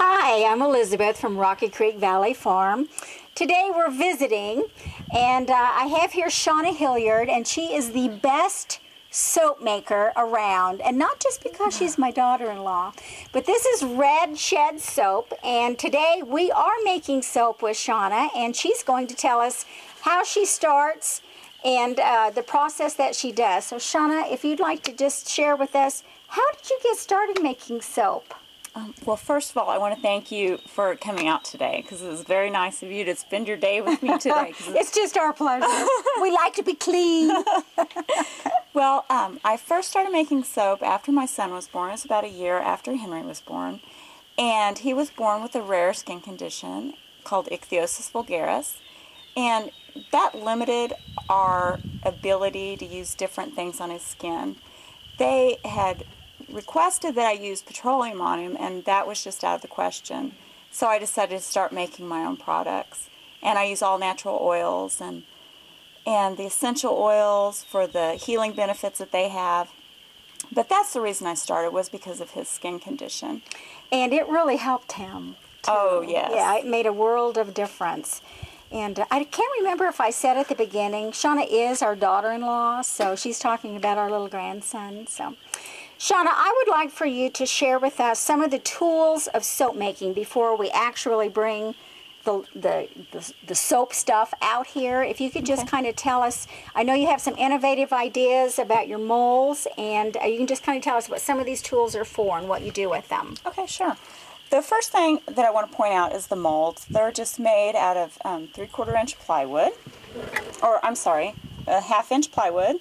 Hi, I'm Elizabeth from Rocky Creek Valley Farm. Today we're visiting, and I have here Shauna Hilliard, and she is the best soap maker around. And not just because she's my daughter-in-law, but this is Red Shed Soap, and today we are making soap with Shauna, and she's going to tell us how she starts and the process that she does. So Shauna, if you'd like to just share with us, how did you get started making soap? Well, first of all, I want to thank you for coming out today, because it was very nice of you to spend your day with me today. It's just our pleasure. We like to be clean. Well, I first started making soap after my son was born. It was about a year after Henry was born. And he was born with a rare skin condition called ichthyosis vulgaris. And that limited our ability to use different things on his skin. They had requested that I use petroleum on him, and that was just out of the question. So I decided to start making my own products. And I use all natural oils and the essential oils for the healing benefits that they have. But that's the reason I started, was because of his skin condition. And it really helped him, too. Oh, yes. Yeah, it made a world of difference. And I can't remember if I said at the beginning, Shauna is our daughter-in-law, so she's talking about our little grandson. So, Shauna, I would like for you to share with us some of the tools of soap making before we actually bring the soap stuff out here. If you could just kind of tell us, I know you have some innovative ideas about your molds, and you can just kind of tell us what some of these tools are for and what you do with them. Okay, sure. The first thing that I want to point out is the molds. They're just made out of 3/4 inch plywood, or I'm sorry, a 1/2 inch plywood.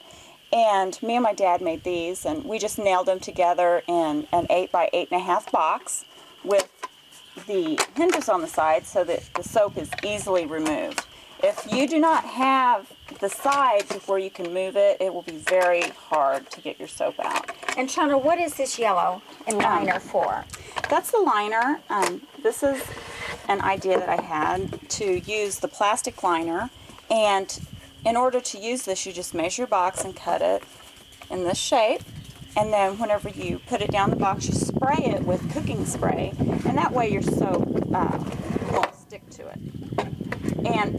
And me and my dad made these, and we just nailed them together in an 8 by 8.5 box with the hinges on the side so that the soap is easily removed. If you do not have the sides where you can move it, it will be very hard to get your soap out. And Shauna, what is this yellow and liner for? That's the liner. This is an idea that I had to use the plastic liner, and in order to use this, you just measure your box and cut it in this shape, and then whenever you put it down the box, you spray it with cooking spray, and that way your soap won't stick to it.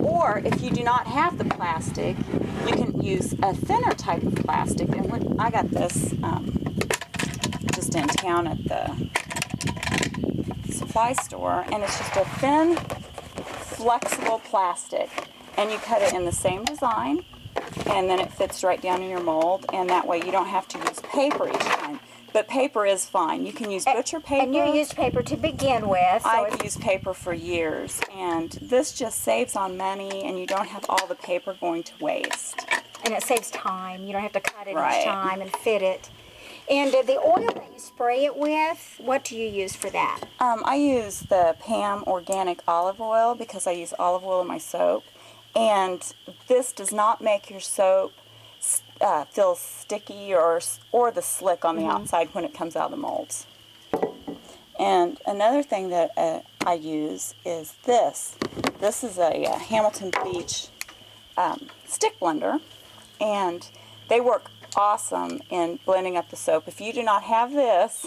Or if you do not have the plastic, you can use a thinner type of plastic. And I got this just in town at the supply store, and it's just a thin, flexible plastic. And you cut it in the same design, and then it fits right down in your mold, and that way you don't have to use paper each time. But paper is fine. You can use butcher paper. And you used paper to begin with. So I've used paper for years, and this just saves on money, and you don't have all the paper going to waste. And it saves time. You don't have to cut it Right. each time and fit it. And the oil that you spray it with, what do you use for that? I use the Pam Organic Olive Oil because I use olive oil in my soap. And this does not make your soap feel sticky or the slick on the outside when it comes out of the molds. And another thing that I use is this. This is a Hamilton Beach stick blender, and they work awesome in blending up the soap. If you do not have this,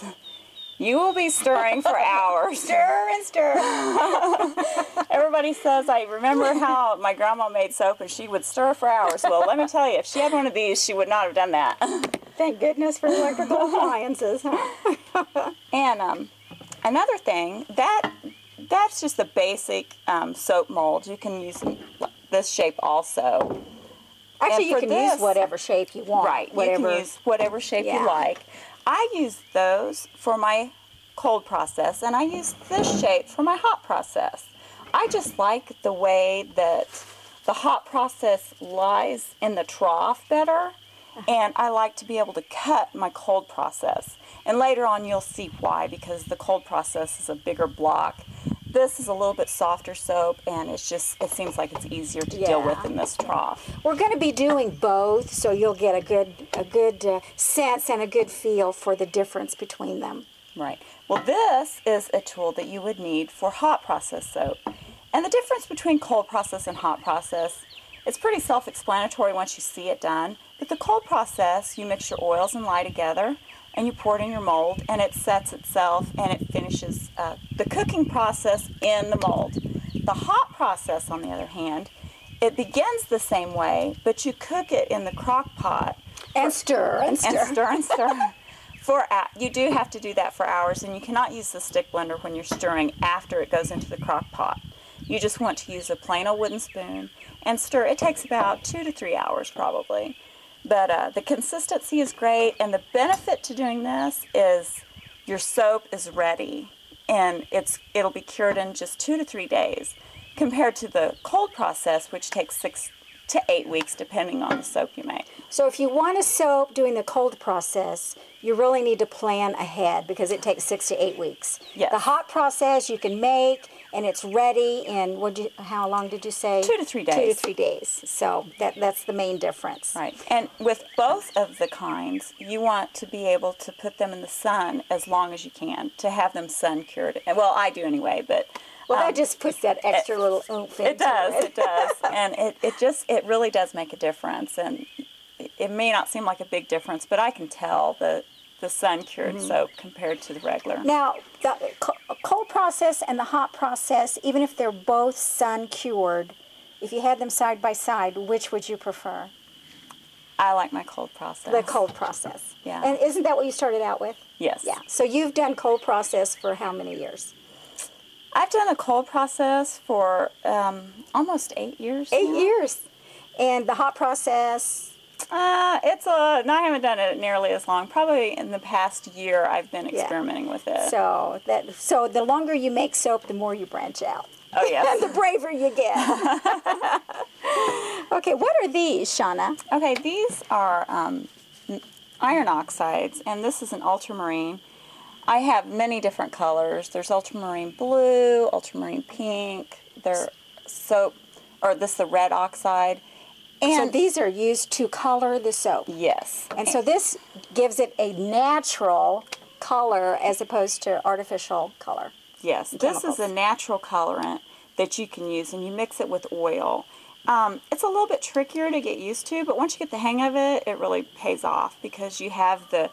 you will be stirring for hours. Stir and stir. Everybody says, I remember how my grandma made soap and she would stir for hours. Well, let me tell you, if she had one of these, she would not have done that. Thank goodness for electrical appliances. And another thing, that's just a basic soap mold. You can use this shape also. Actually, you can use whatever shape you want. Right, you can use whatever shape you like. I use those for my cold process, and I use this shape for my hot process. I just like the way that the hot process lies in the trough better, and I like to be able to cut my cold process. And later on you'll see why, because the cold process is a bigger block. This is a little bit softer soap, and it seems like it's easier to deal with in this trough. We're going to be doing both, so you'll get a good sense and a good feel for the difference between them. Right. Well, this is a tool that you would need for hot process soap. And the difference between cold process and hot process, it's pretty self-explanatory once you see it done. But the cold process, you mix your oils and lye together, and you pour it in your mold, and it sets itself, and it finishes the cooking process in the mold. The hot process, on the other hand, it begins the same way, but you cook it in the crock pot. And stir, and stir. And stir, and stir. You do have to do that for hours, and you cannot use the stick blender when you're stirring after it goes into the crock pot. You just want to use a plain old wooden spoon and stir. It takes about 2 to 3 hours probably. But the consistency is great, and the benefit to doing this is your soap is ready, and it'll be cured in just 2 to 3 days, compared to the cold process, which takes 6 to 8 weeks, depending on the soap you make. So if you want a soap doing the cold process, you really need to plan ahead because it takes 6 to 8 weeks. Yes. The hot process you can make, and it's ready in, how long did you say? 2 to 3 days. 2 to 3 days. So that's the main difference. Right. And with both of the kinds, you want to be able to put them in the sun as long as you can, to have them sun cured. Well, I do anyway, but... Well, that just puts that extra little oomph into it. It does. And it really does make a difference. And it may not seem like a big difference, but I can tell the sun-cured soap compared to the regular. Now, the cold process and the hot process, even if they're both sun-cured, if you had them side by side, which would you prefer? I like my cold process. The cold process. Yeah. And isn't that what you started out with? Yes. Yeah. So you've done cold process for how many years? I've done the cold process for almost 8 years. 8 now. years. And the hot process? I haven't done it nearly as long. Probably in the past year, I've been experimenting with it. So the longer you make soap, the more you branch out. Oh, yes. The braver you get. Okay, what are these, Shauna? Okay, these are iron oxides, and this is an ultramarine. I have many different colors. There's ultramarine blue, ultramarine pink. They're this is the red oxide. And so these are used to color the soap. Yes. And so this gives it a natural color as opposed to artificial color. Yes. This is a natural colorant that you can use, and you mix it with oil. It's a little bit trickier to get used to, but once you get the hang of it, it really pays off because you have the,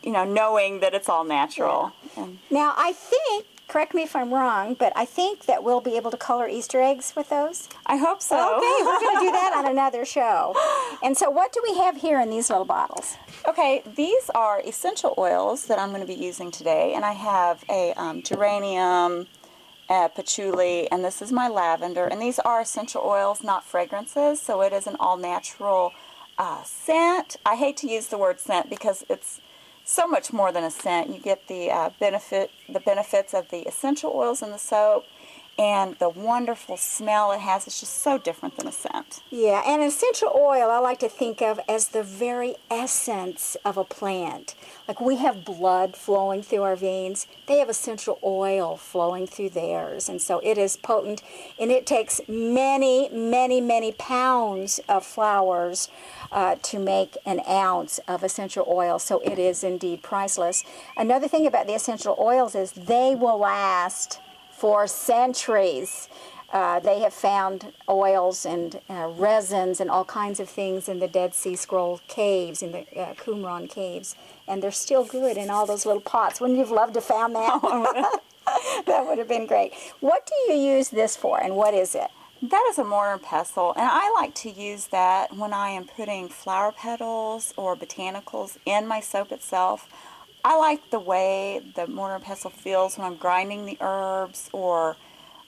knowing that it's all natural. Yeah. Now, I think, correct me if I'm wrong, but I think that we'll be able to color Easter eggs with those. I hope so. Okay, we're going to do that on another show. And so what do we have here in these little bottles? Okay, these are essential oils that I'm going to be using today, and I have a geranium, patchouli, and this is my lavender, and these are essential oils, not fragrances, so it is an all-natural scent. I hate to use the word scent because it's so much more than a scent. You get the benefits of the essential oils in the soap, and the wonderful smell it has. It's just so different than a scent. Yeah, and essential oil I like to think of as the very essence of a plant. Like we have blood flowing through our veins, they have essential oil flowing through theirs, and so it is potent, and it takes many, many, many pounds of flowers to make an ounce of essential oil, so it is indeed priceless. Another thing about the essential oils is they will last for centuries. They have found oils and resins and all kinds of things in the Dead Sea Scroll caves, in the Qumran caves, and they're still good in all those little pots. Wouldn't you have loved to have found that? That would have been great. What do you use this for, and what is it? That is a mortar and pestle, and I like to use that when I am putting flower petals or botanicals in my soap itself. I like the way the mortar and pestle feels when I'm grinding the herbs or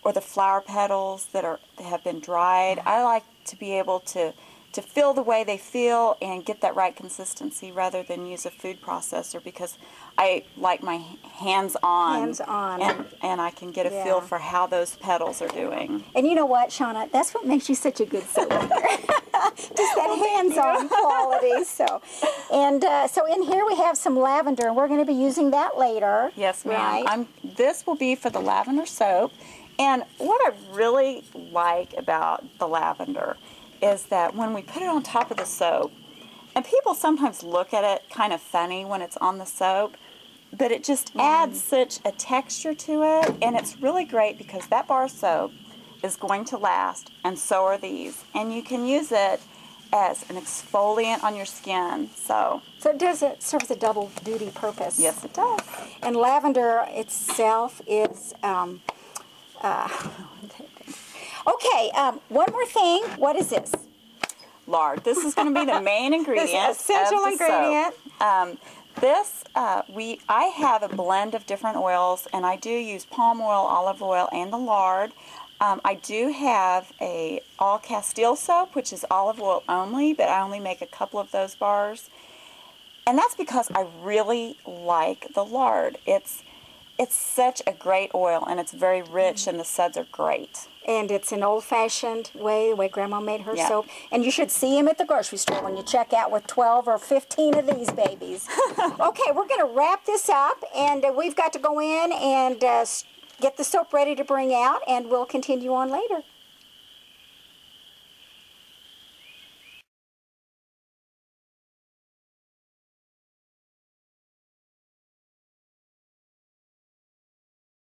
the flower petals that have been dried. I like to be able to feel the way they feel and get that right consistency rather than use a food processor, because I like my hands-on. Hands-on. And I can get a feel for how those petals are doing. And you know what, Shauna? That's what makes you such a good soap maker. Just that hands-on quality. So in here we have some lavender, and we're going to be using that later. Yes, ma'am. Right? This will be for the lavender soap. And what I really like about the lavender is that when we put it on top of the soap, and people sometimes look at it kind of funny when it's on the soap, but it just adds such a texture to it, and it's really great because that bar of soap is going to last, and so are these. And you can use it as an exfoliant on your skin. So it does serve as a double duty purpose. yes, it does. And lavender itself is, okay, one more thing. What is this? Lard. This is going to be the main ingredient. This essential of the ingredient. Soap. I have a blend of different oils, and I do use palm oil, olive oil, and the lard. I do have a all Castile soap, which is olive oil only, but I only make a couple of those bars. And that's because I really like the lard. It's such a great oil, and it's very rich, and the suds are great. And it's an old-fashioned way, the way Grandma made her Yeah. soap. And you should see him at the grocery store when you check out with 12 or 15 of these babies. Okay, we're going to wrap this up, and we've got to go in and get the soap ready to bring out, and we'll continue on later.